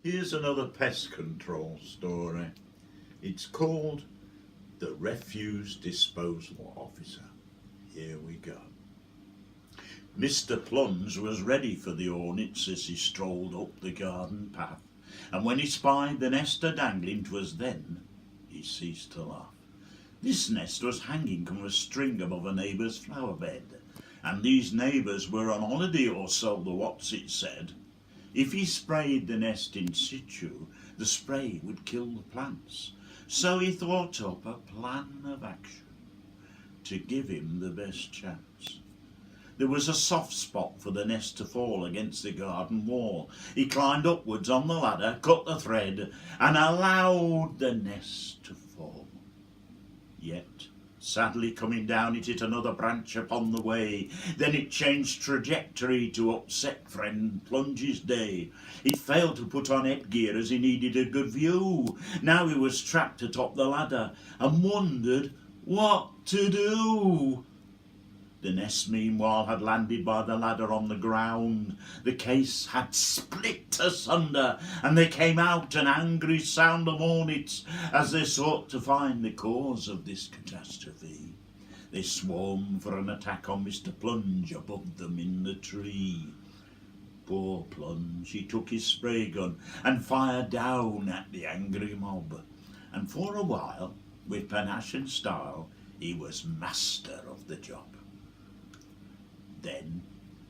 Here's another pest control story. It's called The Refuse Disposal Officer. Here we go. Mr. Plunge was ready for the hornets as he strolled up the garden path, and when he spied the nest a-dangling, 'twas then he ceased to laugh. This nest was hanging from a string above a neighbour's flower bed, and these neighbours were on holiday, or so the what's-it said. If he sprayed the nest in situ, the spray would kill the plants. So he thought up a plan of action to give him the best chance. There was a soft spot for the nest to fall against the garden wall. He climbed upwards on the ladder, cut the thread, and allowed the nest to fall. Yet, sadly coming down, it hit another branch upon the way. Then it changed trajectory to upset friend Plunge's day. It failed to put on headgear as he needed a good view. Now he was trapped atop the ladder and wondered what to do. The nest, meanwhile, had landed by the ladder on the ground. The case had split asunder, and there came out an angry sound of hornets as they sought to find the cause of this catastrophe. They swarmed for an attack on Mr. Plunge above them in the tree. Poor Plunge, he took his spray gun and fired down at the angry mob. And for a while, with panache and style, he was master of the job. Then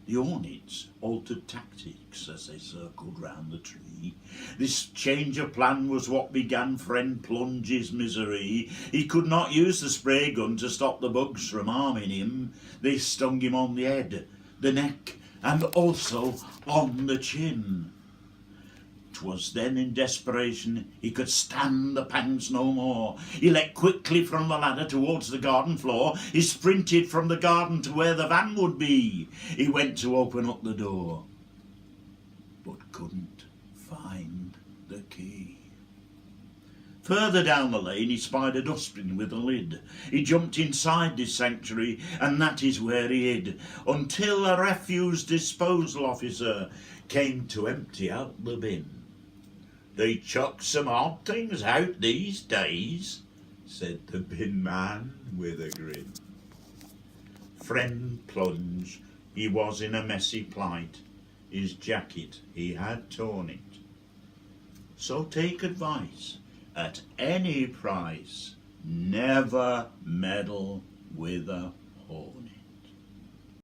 the hornets altered tactics as they circled round the tree. This change of plan was what began friend Plunge's misery. He could not use the spray gun to stop the bugs from harming him. They stung him on the head, the neck, and also on the chin. 'Twas then in desperation he could stand the pangs no more. He leapt quickly from the ladder towards the garden floor. He sprinted from the garden to where the van would be. He went to open up the door, but couldn't find the key. Further down the lane he spied a dustbin with a lid. He jumped inside this sanctuary, and that is where he hid, until a refuse disposal officer came to empty out the bin. "They chuck some odd things out these days," said the bin man with a grin. Friend Plunge, he was in a messy plight. His jacket, he had torn it. So take advice at any price. Never meddle with a hornet.